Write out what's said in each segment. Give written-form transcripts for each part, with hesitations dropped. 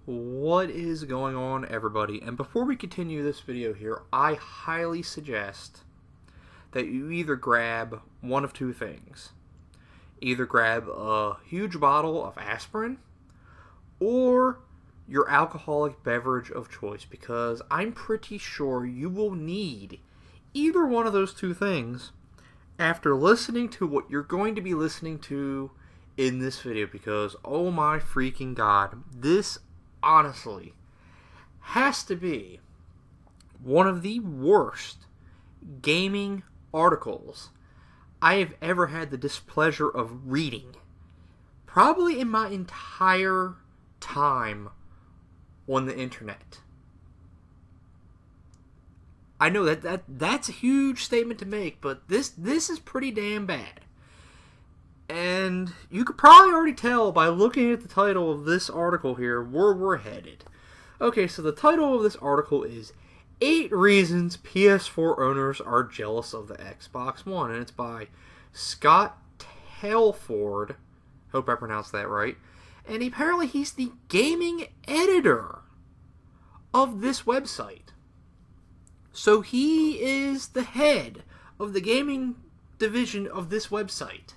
What is going on, everybody? And before we continue this video here, I highly suggest that you either grab one of two things. Either grab a huge bottle of aspirin or your alcoholic beverage of choice, because I'm pretty sure you will need either one of those two things after listening to what you're going to be listening to in this video, because oh my freaking god, this honestly has to be one of the worst gaming articles I have ever had the displeasure of reading, probably in my entire time on the internet. I know that's a huge statement to make, but this is pretty damn bad. And you could probably already tell by looking at the title of this article here where we're headed. Okay, so the title of this article is 8 Reasons PS4 Owners Are Jealous of the Xbox One, and it's by Scott Tailford. Hope I pronounced that right. And apparently he's the gaming editor of this website. So he is the head of the gaming division of this website.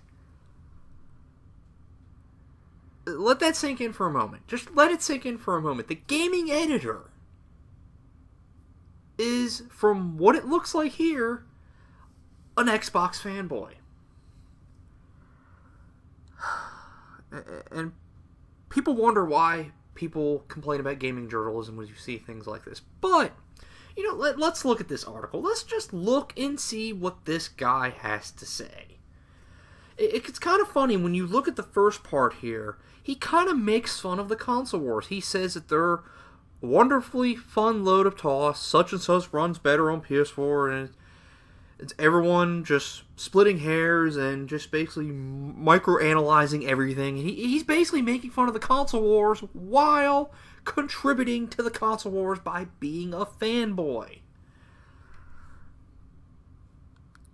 Let that sink in for a moment. Just let it sink in for a moment. The gaming editor is, from what it looks like here, an Xbox fanboy. And people wonder why people complain about gaming journalism when you see things like this. But, you know, let's look at this article. Let's just look and see what this guy has to say. It's kind of funny when you look at the first part here. He kind of makes fun of the console wars. He says that they're a wonderfully fun load of toss. Such and such runs better on PS4, and it's everyone just splitting hairs and just basically microanalyzing everything. And he's basically making fun of the console wars while contributing to the console wars by being a fanboy.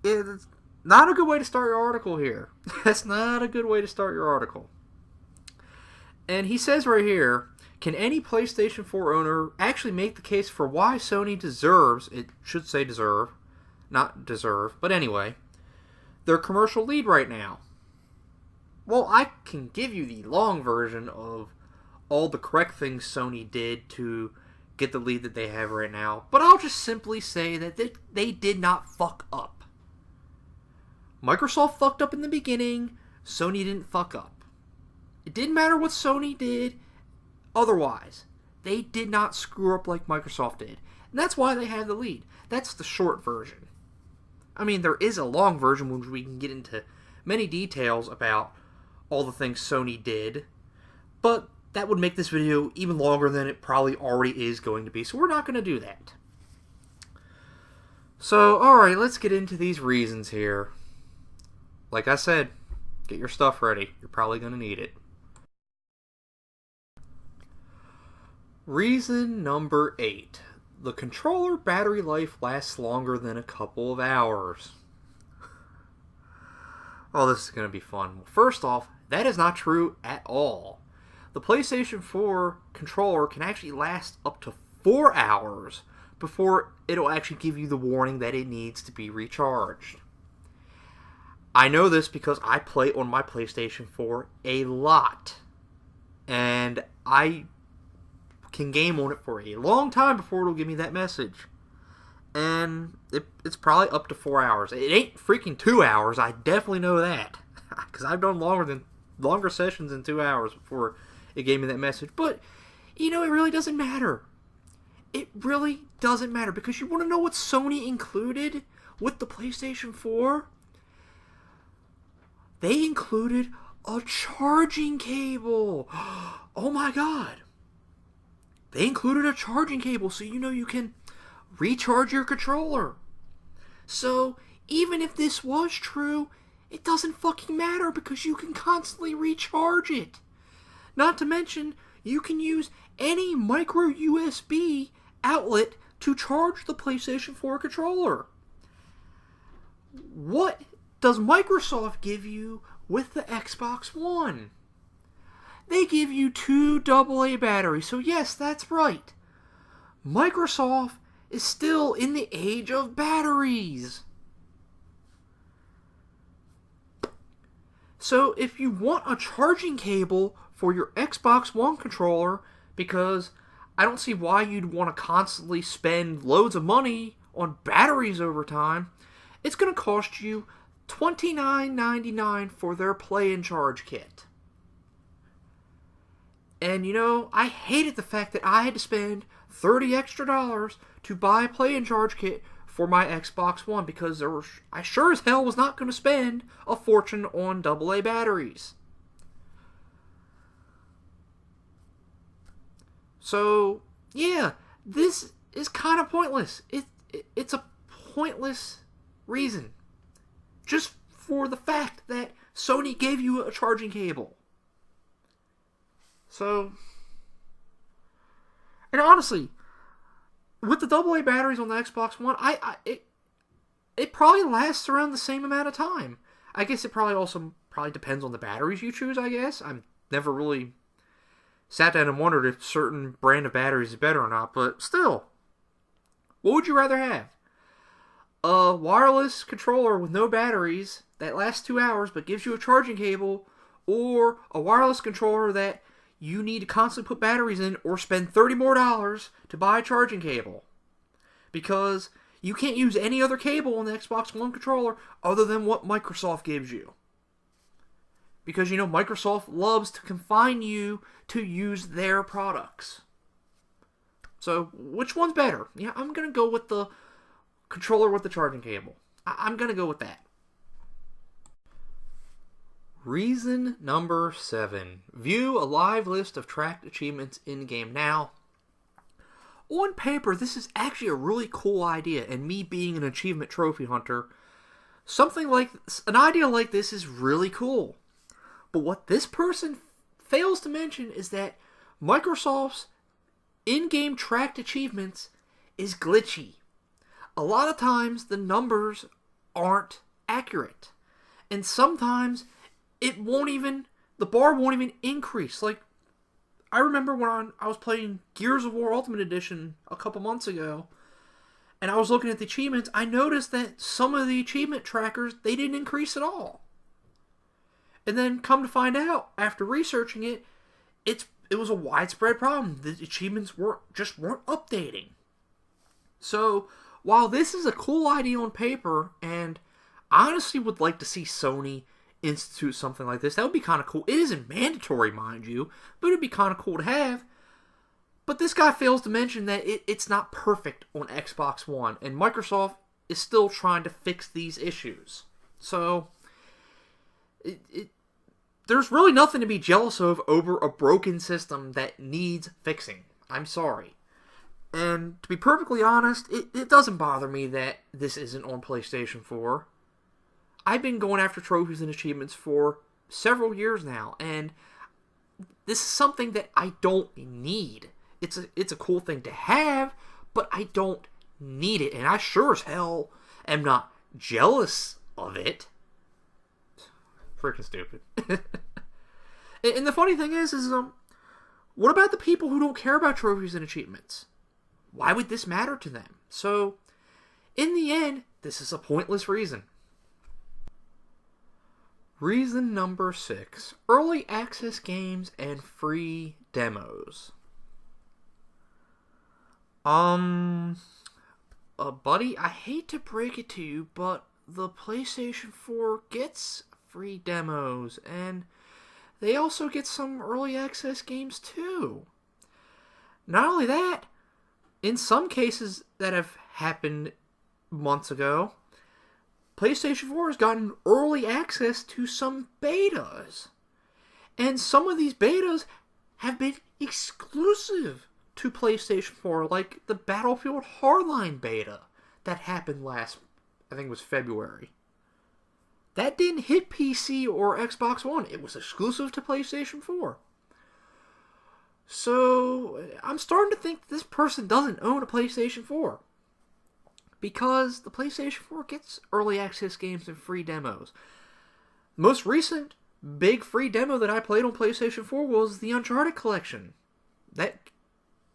It's not a good way to start your article here. That's not a good way to start your article. And he says right here, can any PlayStation 4 owner actually make the case for why Sony deserves, it should say deserve, not deserve, but anyway, their commercial lead right now? Well, I can give you the long version of all the correct things Sony did to get the lead that they have right now, but I'll just simply say that they did not fuck up. Microsoft fucked up in the beginning, Sony didn't fuck up. It didn't matter what Sony did otherwise. They did not screw up like Microsoft did. And that's why they have the lead. That's the short version. I mean, there is a long version which we can get into many details about all the things Sony did, but that would make this video even longer than it probably already is going to be, so we're not going to do that. So, alright, let's get into these reasons here. Like I said, get your stuff ready. You're probably going to need it. Reason number 8. The controller battery life lasts longer than a couple of hours. Oh, this is going to be fun. Well, first off, that is not true at all. The PlayStation 4 controller can actually last up to 4 hours before it'll actually give you the warning that it needs to be recharged. I know this because I play on my PlayStation 4 a lot. And I can game on it for a long time before it'll give me that message. And it's probably up to 4 hours. It ain't freaking 2 hours, I definitely know that. Because I've done longer sessions than 2 hours before it gave me that message. But, you know, it really doesn't matter. It really doesn't matter. Because you want to know what Sony included with the PlayStation 4? They included a charging cable. Oh my god. They included a charging cable so you know you can recharge your controller. So, even if this was true, it doesn't fucking matter because you can constantly recharge it. Not to mention, you can use any micro USB outlet to charge the PlayStation 4 controller. What does Microsoft give you with the Xbox One? they give you 2 AA batteries. So yes, that's right. Microsoft is still in the age of batteries. So if you want a charging cable for your Xbox One controller, because I don't see why you'd want to constantly spend loads of money on batteries over time, it's going to cost you $29.99 for their Play and Charge kit. And you know, I hated the fact that I had to spend $30 extra to buy a Play and Charge kit for my Xbox One, because I sure as hell was not going to spend a fortune on AA batteries. So, yeah, this is kind of pointless. It's a pointless reason. Just for the fact that Sony gave you a charging cable. So, and honestly, with the AA batteries on the Xbox One, it probably lasts around the same amount of time. I guess it probably depends on the batteries you choose, I guess. I've never really sat down and wondered if certain brand of batteries is better or not, but still. What would you rather have? A wireless controller with no batteries that lasts 2 hours but gives you a charging cable, or a wireless controller that you need to constantly put batteries in or spend $30 more to buy a charging cable? Because you can't use any other cable on the Xbox One controller other than what Microsoft gives you. Because, you know, Microsoft loves to confine you to use their products. So, which one's better? Yeah, I'm going to go with the controller with the charging cable. I'm going to go with that. Reason number 7. View a live list of tracked achievements in-game. Now, on paper, this is actually a really cool idea, and me being an achievement trophy hunter, an idea like this is really cool. But what this person fails to mention is that Microsoft's in-game tracked achievements is glitchy. A lot of times, the numbers aren't accurate. And sometimes the bar won't even increase. Like, I remember when I was playing Gears of War Ultimate Edition a couple months ago, and I was looking at the achievements, I noticed that some of the achievement trackers, they didn't increase at all. And then come to find out, after researching it, it was a widespread problem. The achievements weren't updating. So, while this is a cool idea on paper, and I honestly would like to see Sony institute something like this, that would be kind of cool. It isn't mandatory, mind you, but it would be kind of cool to have. But this guy fails to mention that it's not perfect on Xbox One, and Microsoft is still trying to fix these issues. So, there's really nothing to be jealous of over a broken system that needs fixing. I'm sorry. And to be perfectly honest, it doesn't bother me that this isn't on PlayStation 4. I've been going after trophies and achievements for several years now, and this is something that I don't need. It's a cool thing to have, but I don't need it, and I sure as hell am not jealous of it. Freaking stupid. And the funny thing is what about the people who don't care about trophies and achievements? Why would this matter to them? So, in the end, this is a pointless reason. Reason number 6. Early access games and free demos. Buddy, I hate to break it to you, but the PlayStation 4 gets free demos, and they also get some early access games too. Not only that, in some cases that have happened months ago, PlayStation 4 has gotten early access to some betas. And some of these betas have been exclusive to PlayStation 4, like the Battlefield Hardline beta that happened last, I think it was February. That didn't hit PC or Xbox One. It was exclusive to PlayStation 4. So, I'm starting to think this person doesn't own a PlayStation 4. Because the PlayStation 4 gets early access games and free demos. Most recent big free demo that I played on PlayStation 4 was the Uncharted collection. That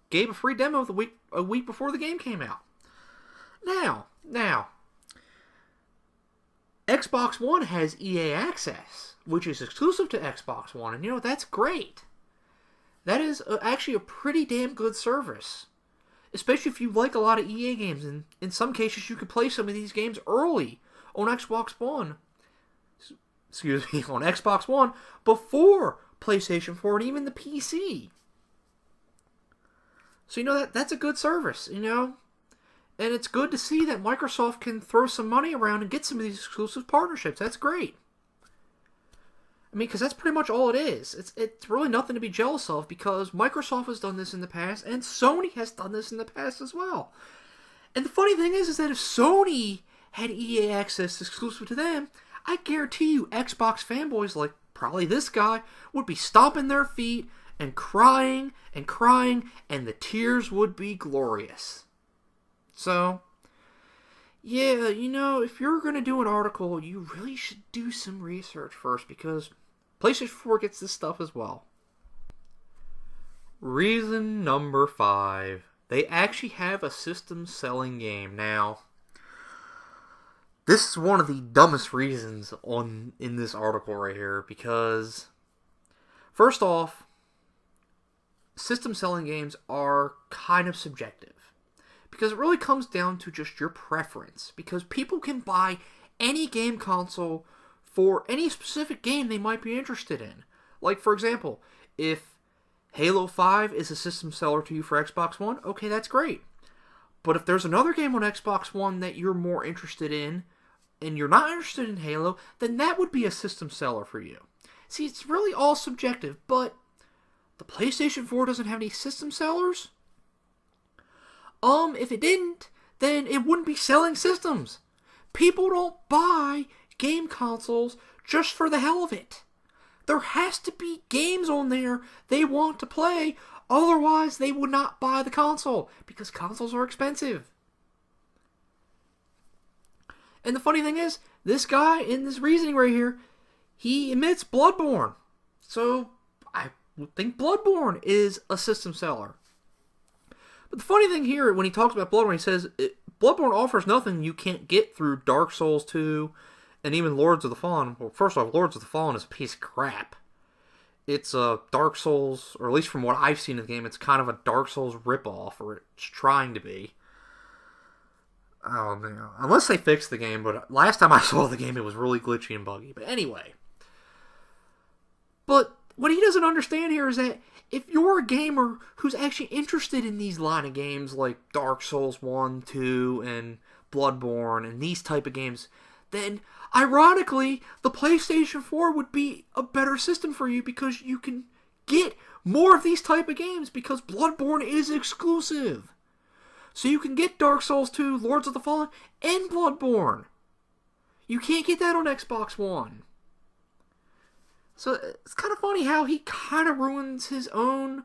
gave a free demo a week before the game came out. Now, Xbox One has EA Access, which is exclusive to Xbox One, and that's great. That is actually a pretty damn good service. Especially if you like a lot of EA games, and in some cases you could play some of these games early on Xbox One. On Xbox One before PlayStation 4 and even the PC. So that's a good service, and it's good to see that Microsoft can throw some money around and get some of these exclusive partnerships. That's great. Because that's pretty much all it is. It's really nothing to be jealous of, because Microsoft has done this in the past, and Sony has done this in the past as well. And the funny thing is that if Sony had EA Access exclusive to them, I guarantee you Xbox fanboys like probably this guy would be stomping their feet and crying, and the tears would be glorious. So, yeah, if you're going to do an article, you really should do some research first, because PlayStation 4 gets this stuff as well. Reason number 5. They actually have a system-selling game. Now, this is one of the dumbest reasons in this article right here, because, first off, system-selling games are kind of subjective. Because it really comes down to just your preference. Because people can buy any game console for any specific game they might be interested in. Like, for example, if Halo 5 is a system seller to you for Xbox One, okay, that's great. But if there's another game on Xbox One that you're more interested in, and you're not interested in Halo, then that would be a system seller for you. See, it's really all subjective, but the PlayStation 4 doesn't have any system sellers? If it didn't, then it wouldn't be selling systems. People don't buy game consoles just for the hell of it. There has to be games on there they want to play, otherwise they would not buy the console, because consoles are expensive. And the funny thing is, this guy in this reasoning right here, he admits Bloodborne. So, I would think Bloodborne is a system seller. But the funny thing here, when he talks about Bloodborne, he says, Bloodborne offers nothing you can't get through Dark Souls 2 and even Lords of the Fallen. Well, first off, Lords of the Fallen is a piece of crap. It's a Dark Souls, or at least from what I've seen in the game, it's kind of a Dark Souls ripoff, or it's trying to be. Oh, man. Unless they fixed the game, but last time I saw the game, it was really glitchy and buggy. But anyway. But what he doesn't understand here is that if you're a gamer who's actually interested in these line of games like Dark Souls 1, 2, and Bloodborne, and these type of games, then, ironically, the PlayStation 4 would be a better system for you, because you can get more of these type of games, because Bloodborne is exclusive. So you can get Dark Souls 2, Lords of the Fallen, and Bloodborne. You can't get that on Xbox One. So it's kind of funny how he kind of ruins his own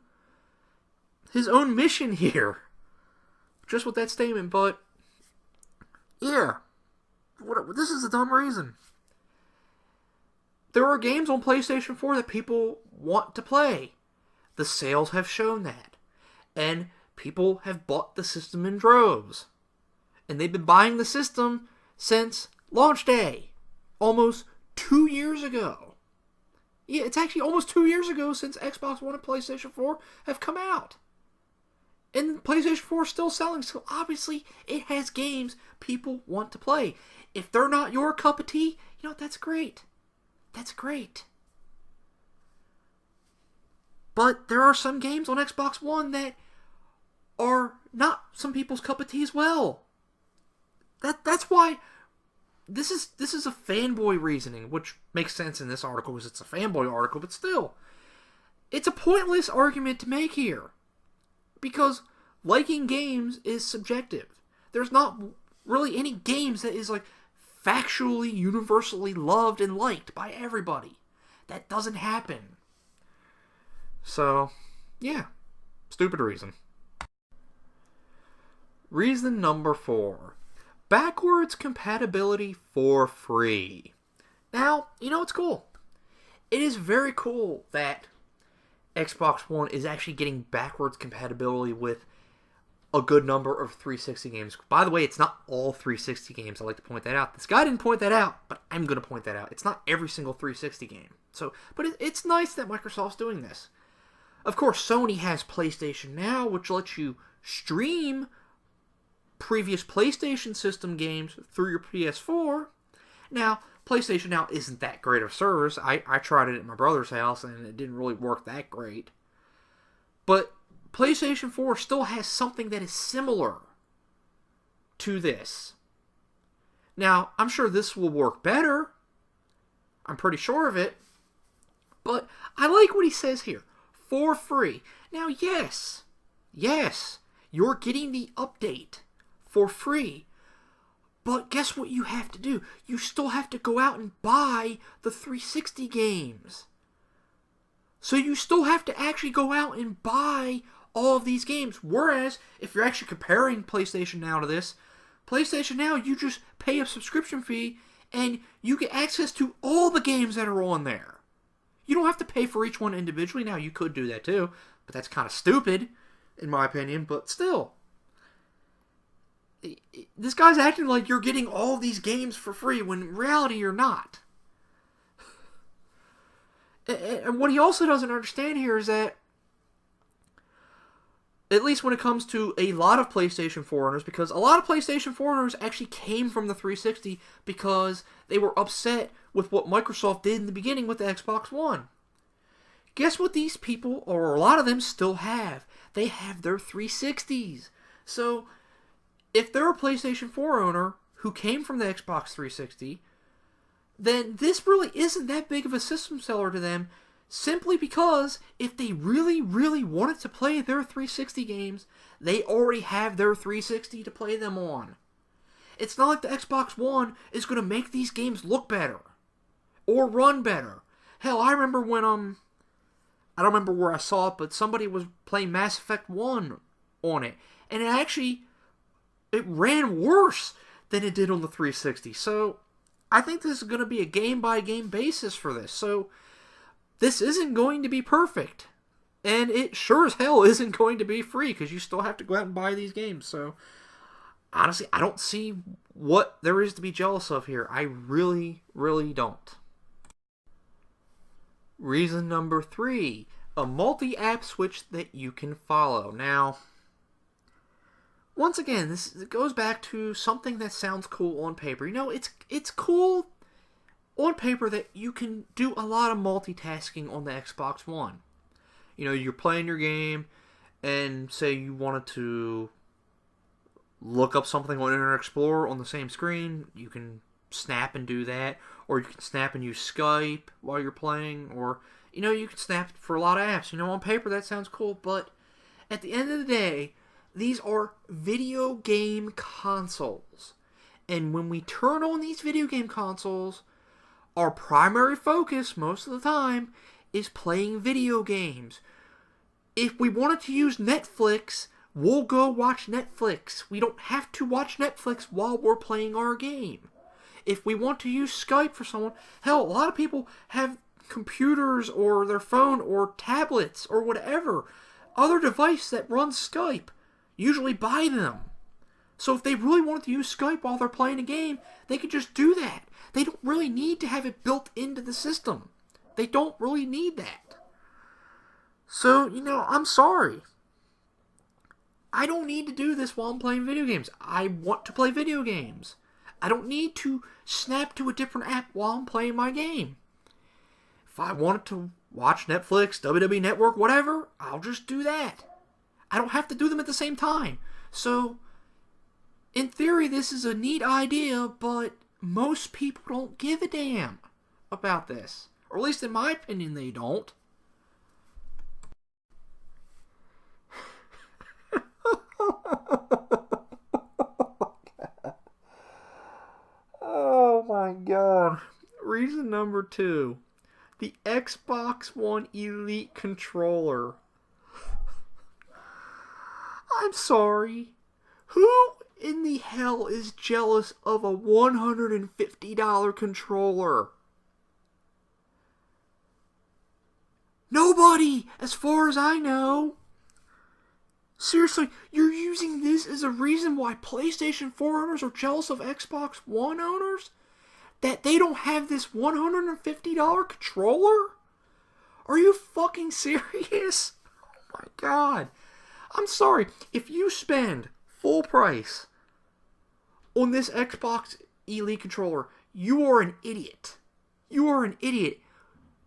mission here, just with that statement. But yeah, this is a dumb reason. There are games on PlayStation 4 that people want to play. The sales have shown that, and people have bought the system in droves, and they've been buying the system since launch day, almost 2 years ago. Yeah, it's actually almost 2 years ago since Xbox One and PlayStation 4 have come out. And PlayStation 4 is still selling, so obviously it has games people want to play. If they're not your cup of tea, that's great. That's great. But there are some games on Xbox One that are not some people's cup of tea as well. That's why this is a fanboy reasoning, which makes sense in this article because it's a fanboy article, but still, it's a pointless argument to make here. Because liking games is subjective. There's not really any games that is like factually, universally loved and liked by everybody. That doesn't happen. So, yeah. Stupid reason. Reason number 4. Backwards compatibility for free. Now, it's cool. it is very cool that Xbox One is actually getting backwards compatibility with a good number of 360 games. By the way, it's not all 360 games. I like to point that out. This guy didn't point that out, but I'm going to point that out. It's not every single 360 game. But it's nice that Microsoft's doing this. Of course, Sony has PlayStation Now, which lets you stream previous PlayStation system games through your PS4. Now, PlayStation Now isn't that great of service. I tried it at my brother's house, and it didn't really work that great. But PlayStation 4 still has something that is similar to this. Now, I'm sure this will work better. I'm pretty sure of it. But I like what he says here. For free. Now, yes, you're getting the update for free. But guess what you have to do? You still have to go out and buy the 360 games. So you still have to actually go out and buy all of these games. Whereas, if you're actually comparing PlayStation Now to this, PlayStation Now, you just pay a subscription fee and you get access to all the games that are on there. You don't have to pay for each one individually. Now, you could do that too, but that's kind of stupid, in my opinion, but still. This guy's acting like you're getting all these games for free when in reality you're not. And what he also doesn't understand here is that, at least when it comes to a lot of PlayStation 4 owners, because a lot of PlayStation 4 owners actually came from the 360 because they were upset with what Microsoft did in the beginning with the Xbox One. Guess what these people, or a lot of them, still have? They have their 360s. So, if they're a PlayStation 4 owner who came from the Xbox 360, then this really isn't that big of a system seller to them, simply because if they really, really wanted to play their 360 games, they already have their 360 to play them on. It's not like the Xbox One is going to make these games look better or run better. Hell, I remember when, I don't remember where I saw it, but somebody was playing Mass Effect 1 on it, and it ran worse than it did on the 360. So, I think this is going to be a game-by-game basis for this. So, this isn't going to be perfect. And it sure as hell isn't going to be free, because you still have to go out and buy these games. So, honestly, I don't see what there is to be jealous of here. I really, really don't. Reason number 3. A multi-app switch that you can follow. Now, once again, this goes back to something that sounds cool on paper. You know, it's cool on paper that you can do a lot of multitasking on the Xbox One. You know, you're playing your game, and say you wanted to look up something on Internet Explorer on the same screen, you can snap and do that, or you can snap and use Skype while you're playing, or, you know, you can snap for a lot of apps. You know, on paper that sounds cool, but at the end of the day, these are video game consoles. And when we turn on these video game consoles, our primary focus, most of the time, is playing video games. If we wanted to use Netflix, we'll go watch Netflix. We don't have to watch Netflix while we're playing our game. If we want to use Skype for someone, hell, a lot of people have computers or their phone or tablets or whatever, other device that runs Skype. Usually buy them. So if they really wanted to use Skype while they're playing a game, they could just do that. They don't really need to have it built into the system. They don't really need that. So, you know, I'm sorry. I don't need to do this while I'm playing video games. I want to play video games. I don't need to snap to a different app while I'm playing my game. If I wanted to watch Netflix, WWE Network, whatever, I'll just do that. I don't have to do them at the same time. So, in theory, this is a neat idea, but most people don't give a damn about this. Or at least in my opinion, they don't. Oh my god. Reason number 2. The Xbox One Elite controller. I'm sorry. Who in the hell is jealous of a $150 controller? Nobody, as far as I know. Seriously, you're using this as a reason why PlayStation 4 owners are jealous of Xbox One owners? That they don't have this $150 controller? Are you fucking serious? Oh my god. I'm sorry, if you spend full price on this Xbox Elite controller, you are an idiot. You are an idiot.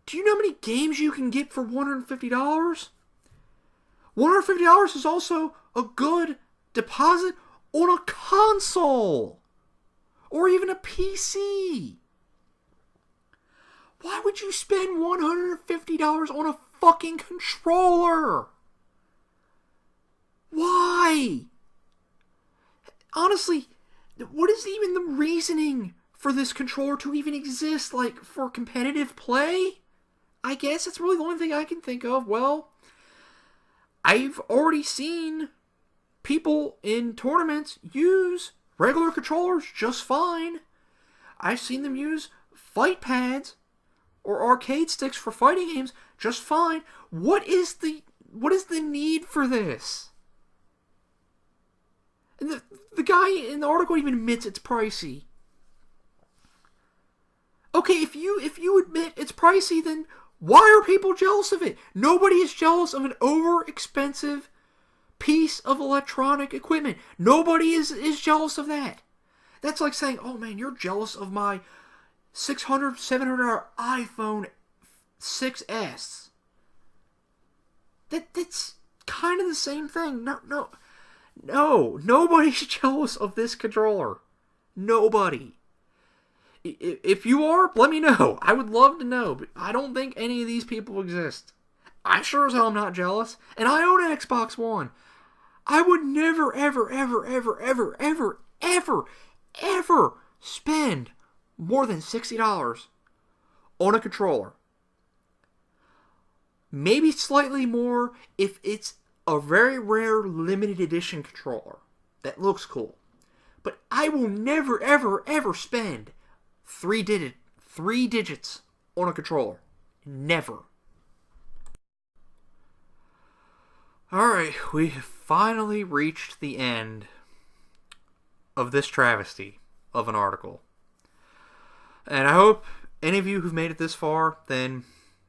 Do you know how many games you can get for $150? $150 is also a good deposit on a console. Or even a PC. Why would you spend $150 on a fucking controller? Why? Honestly, what is even the reasoning for this controller to even exist? Like, for competitive play? I guess that's really the only thing I can think of. Well, I've already seen people in tournaments use regular controllers just fine. I've seen them use fight pads or arcade sticks for fighting games just fine. What is the need for this? And the guy in the article even admits it's pricey. Okay, if you admit it's pricey, then why are people jealous of it? Nobody is jealous of an over-expensive piece of electronic equipment. Nobody is jealous of that. That's like saying, oh man, you're jealous of my $600, $700 iPhone 6S. That's kind of the same thing. No, nobody's jealous of this controller. Nobody. If you are, let me know. I would love to know, but I don't think any of these people exist. I sure as hell am not jealous, and I own an Xbox One. I would never, ever spend more than $60 on a controller. Maybe slightly more if it's a very rare limited edition controller that looks cool. But I will never, ever spend three digits on a controller. Never. Alright, we have finally reached the end of this travesty of an article. And I hope any of you who've made it this far, then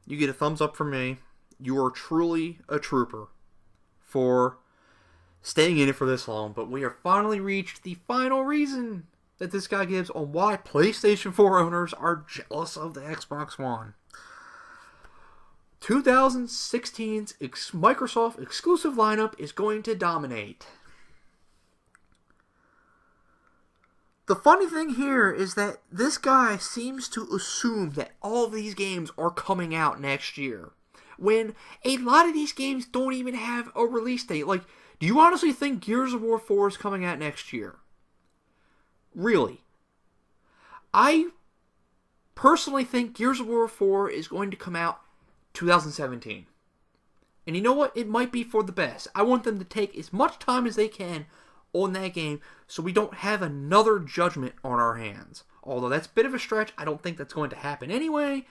you get a thumbs up from me. You are truly a trooper for staying in it for this long. But we have finally reached the final reason that this guy gives on why PlayStation 4 owners are jealous of the Xbox One. 2016's Microsoft exclusive lineup is going to dominate. The funny thing here is that this guy seems to assume that all of these games are coming out next year, when a lot of these games don't even have a release date. Like, do you honestly think Gears of War 4 is coming out next year? Really? I personally think Gears of War 4 is going to come out 2017. And you know what? It might be for the best. I want them to take as much time as they can on that game so we don't have another Judgment on our hands. Although that's a bit of a stretch. I don't think that's going to happen anyway.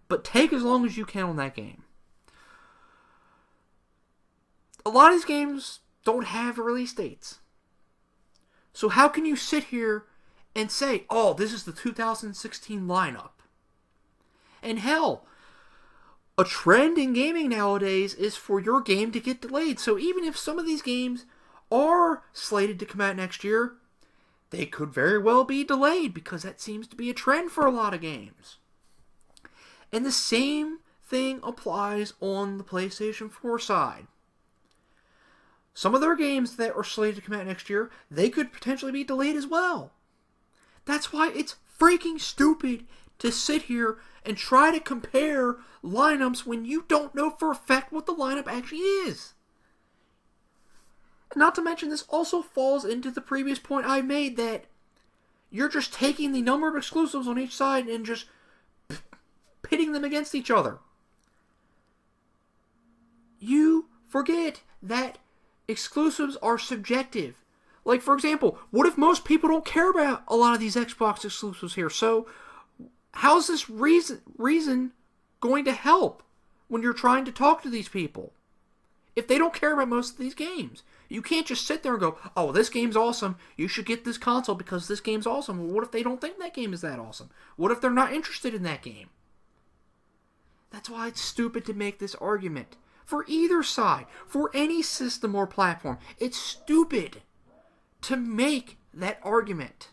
But take as long as you can on that game. A lot of these games don't have release dates. So how can you sit here and say, oh, this is the 2016 lineup? And hell, a trend in gaming nowadays is for your game to get delayed. So even if some of these games are slated to come out next year, they could very well be delayed because that seems to be a trend for a lot of games. And the same thing applies on the PlayStation 4 side. Some of their games that are slated to come out next year, they could potentially be delayed as well. That's why it's freaking stupid to sit here and try to compare lineups when you don't know for a fact what the lineup actually is. Not to mention, this also falls into the previous point I made that you're just taking the number of exclusives on each side and just pitting them against each other. You forget that exclusives are subjective. Like, for example, what if most people don't care about a lot of these Xbox exclusives here? So, how's this reason going to help when you're trying to talk to these people. If they don't care about most of these games, you can't just sit there and go, oh, this game's awesome, you should get this console because this game's awesome. Well, what if they don't think that game is that awesome? What if they're not interested in that game? That's why it's stupid to make this argument. For either side, for any system or platform, it's stupid to make that argument.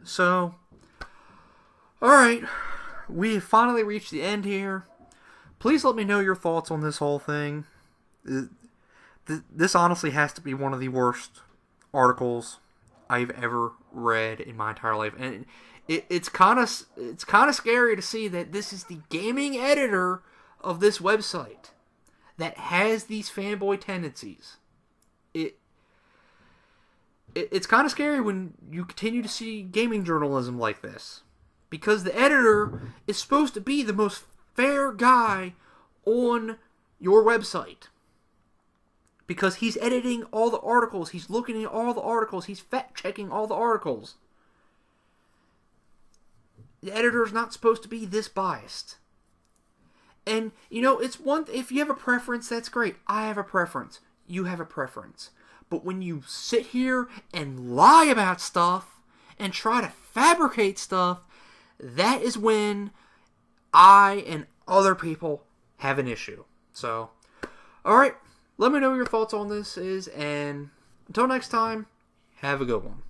So, alright, we finally reached the end here. Please let me know your thoughts on this whole thing. This honestly has to be one of the worst articles I've ever read in my entire life. And it's kind of scary to see that this is the gaming editor of this website that has these fanboy tendencies. It's kind of scary when you continue to see gaming journalism like this, because the editor is supposed to be the most fair guy on your website, because he's editing all the articles, he's looking at all the articles, he's fact-checking all the articles. The editor's not supposed to be this biased. And, it's one... If you have a preference, that's great. I have a preference. You have a preference. But when you sit here and lie about stuff and try to fabricate stuff, that is when I and other people have an issue. So, alright, let me know what your thoughts on this is, and until next time, have a good one.